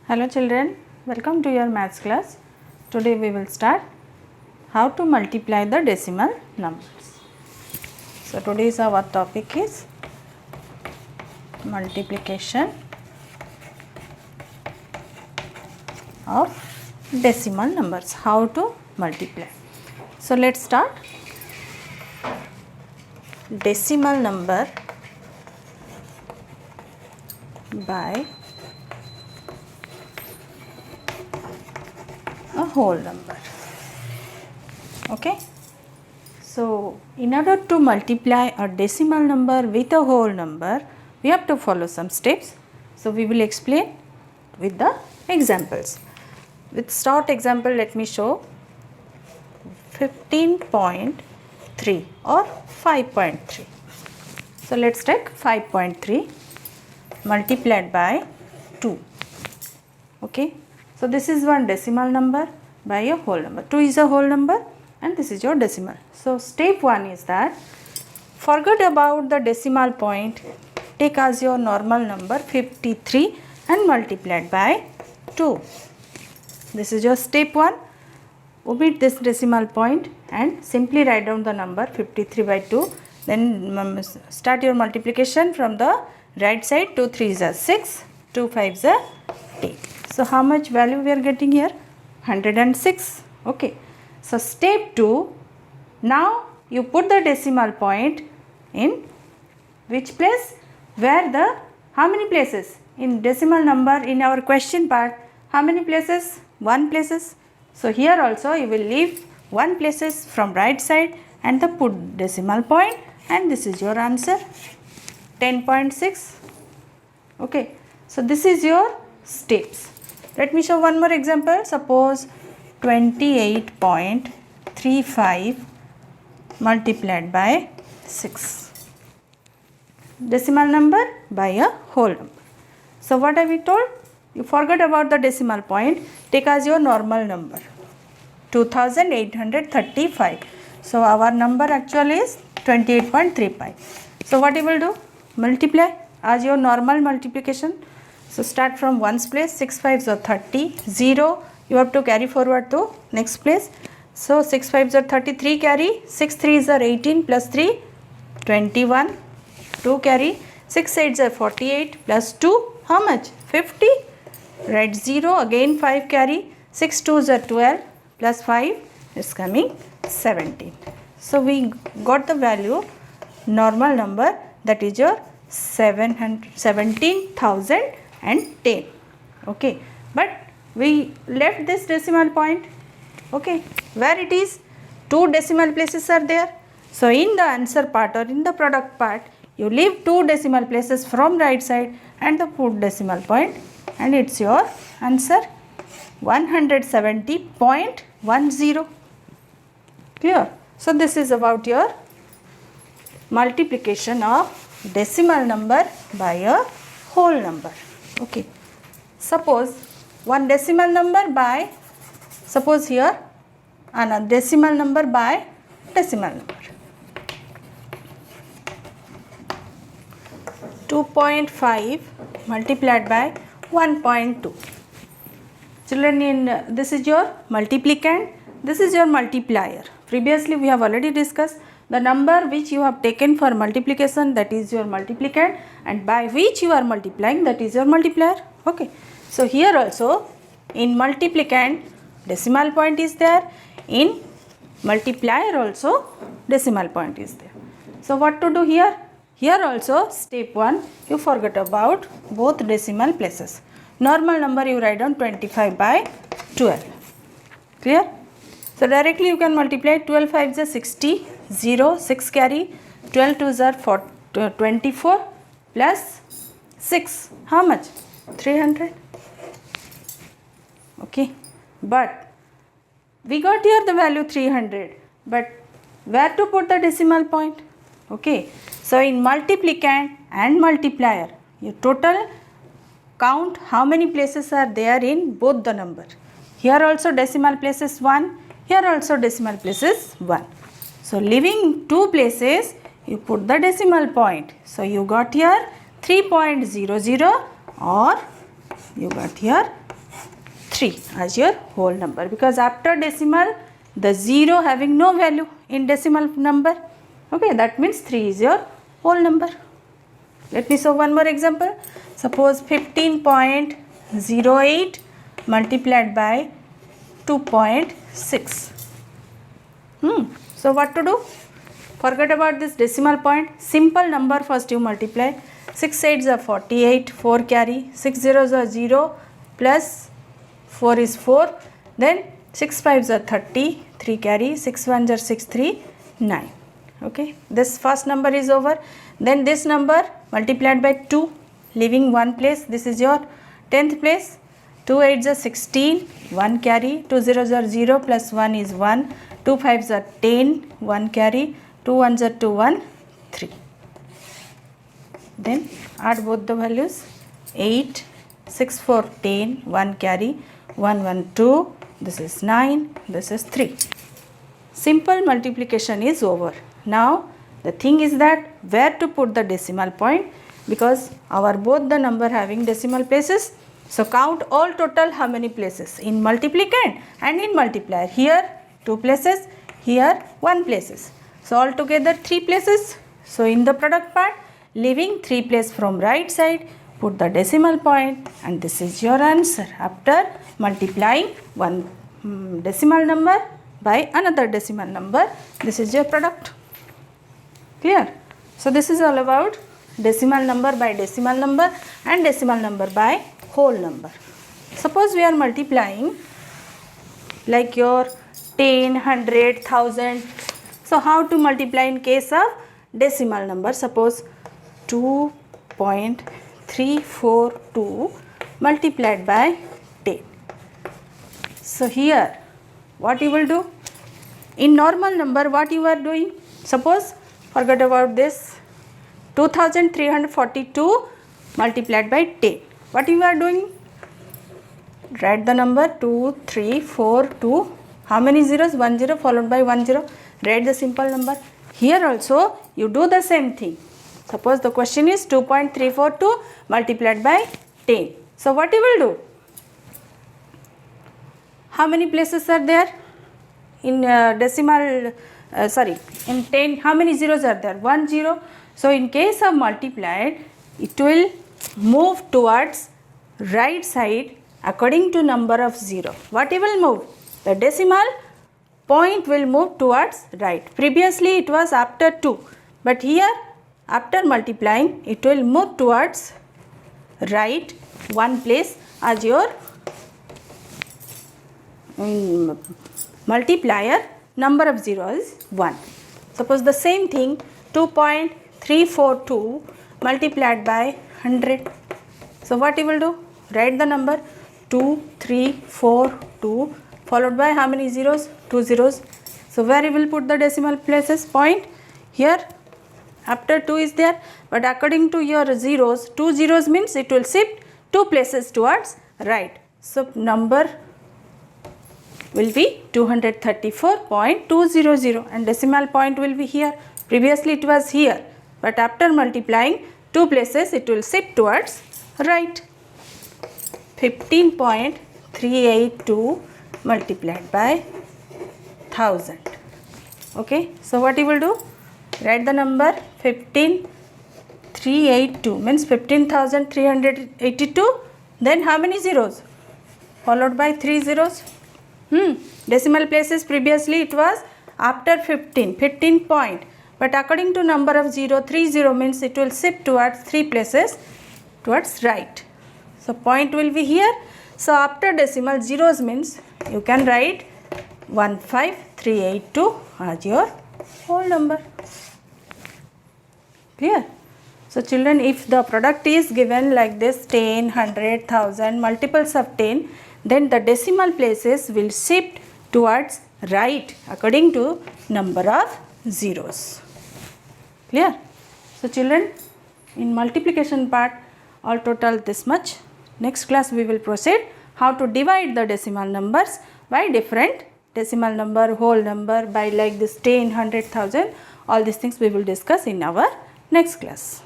Hello children, welcome to your maths class. Today we will start how to multiply the decimal numbers. So today's our topic is multiplication of decimal numbers. How to multiply. So let's start. Decimal number by a whole number. Okay, so in order to multiply a decimal number with a whole number, we have to follow some steps. So we will explain with the examples. With start example, let me show 15.3 or 5.3. So let's take 5.3 multiplied by 2. Okay, so this is one decimal number by a whole number. 2 is a whole number and this is your decimal. So step 1 is that forget about the decimal point, take as your normal number 53 and multiplied by 2. This is your step 1. Omit this decimal point and simply write down the number 53 by 2. Then start your multiplication from the right side. 2 3s are 6, 2 5s are 10. So how much value we are getting here? 106. Okay. So step 2. Now you put the decimal point in which place? Where the, how many places? In decimal number in our question part, how many places? 1 places. So here also you will leave 1 places from right side and the put decimal point, and this is your answer 10.6. Okay. So this is your steps. Let me show one more example. Suppose 28.35 multiplied by 6. Decimal number by a whole number. So what have we told? You forgot about the decimal point. Take as your normal number 2835. So our number actually is 28.35. So what you will do? Multiply as your normal multiplication. So start from 1's place. 6 5s are 30. 0 you have to carry forward to next place. So 6 5s are 33 carry. 6 3s are 18 plus 3 21. 2 carry. 6 8s are 48 plus 2 how much? 50. Write 0 again 5 carry. 6 2s are 12 plus 5 is coming 17. So we got the value normal number, that is your 17,010. Okay, but we left this decimal point. Okay, where it is? 2 decimal places are there. So in the answer part or in the product part, you leave 2 decimal places from right side and the put decimal point, and it's your answer 170.10. Clear? So this is about your multiplication of decimal number by a whole number. Okay. Suppose one decimal number by, suppose here another decimal number by decimal number. 2.5 multiplied by 1.2. Children, in this is your multiplicand, this is your multiplier. Previously we have already discussed the number which you have taken for multiplication, that is your multiplicand, and by which you are multiplying, that is your multiplier. Okay. So here also in multiplicand decimal point is there, in multiplier also decimal point is there. So what to do here? Here also step 1 you forget about both decimal places. Normal number you write down 25 by 12. Clear? So directly you can multiply. 12 5s are 60, 0, 6 carry, 12 2s are 24 plus 6, how much? 300. Okay, but we got here the value 300, but where to put the decimal point? Okay, so in multiplicand and multiplier, you total count how many places are there in both the number. Here also decimal place is 1, here also decimal place is 1. So leaving 2 places, you put the decimal point. So you got here 3.00 or you got here 3 as your whole number, because after decimal the 0 having no value in decimal number. Okay, that means 3 is your whole number. Let me show one more example. Suppose 15.08 multiplied by 2.6. So what to do? Forget about this decimal point. Simple number first you multiply. 6 8s are 48, 4 carry, 6 zeros are 0, plus 4 is 4, then 6 5s are 30, 3 carry, 6 1s are 6 3, 9. Okay, this first number is over. Then this number multiplied by 2, leaving 1 place, this is your 10th place. 2 8s are 16, 1 carry, 2 zeros are 0, plus 1 is 1, 2 5s are 10, 1 carry, 2 1s are 2 1, 3. Then add both the values. 8, 6 4 10, 1 carry, 1 1 2, this is 9, this is 3. Simple multiplication is over. Now the thing is that where to put the decimal point, because our both the number having decimal places. So count all total how many places in multiplicand and in multiplier. Here 2 places, here 1 places. So altogether 3 places. So in the product part, leaving 3 place from right side, put the decimal point, and this is your answer after multiplying one decimal number by another decimal number. This is your product. Clear? So this is all about decimal number by decimal number and decimal number by whole number. Suppose we are multiplying like your 10, 100, 1000. So how to multiply in case of decimal number? Suppose 2.342 multiplied by 10. So here what you will do? In normal number what you are doing? Suppose forget about this, 2342 multiplied by 10. What you are doing? Write the number 2342. How many zeros? 1 0 followed by 1 0. Write the simple number. Here also you do the same thing. Suppose the question is 2.342 multiplied by 10. So what you will do? How many places are there? In decimal, in 10, how many zeros are there? 1 0. So in case of multiplied, it will move towards right side according to number of 0. What it will move? The decimal point will move towards right. Previously it was after 2, but here after multiplying it will move towards right 1 place as your multiplier. Number of 0 is 1. Suppose the same thing, 2.342 multiplied by 100. So what you will do? Write the number 2342 followed by how many zeros? 2 zeros. So where you will put the decimal places point? Here after 2 is there, but according to your zeros, 2 zeros means it will shift 2 places towards right. So number will be 234.200 and decimal point will be here. Previously it was here, but after multiplying 2 places it will shift towards right. 15.382 multiplied by 1000. Okay, so what you will do? Write the number 15382 means 15,382. Then how many zeros? Followed by 3 zeros. Decimal places previously it was after 15 point, but according to number of 0, 30 means it will shift towards 3 places towards right. So point will be here. So after decimal zeros means you can write 15382 as your whole number. Clear? So children, if the product is given like this 10, 100, 1000, multiples of 10, then the decimal places will shift towards right according to number of zeros. Clear? So children, in multiplication part all total this much. Next class we will proceed how to divide the decimal numbers by different decimal number, whole number, by like this 10, 100, 1000. All these things we will discuss in our next class.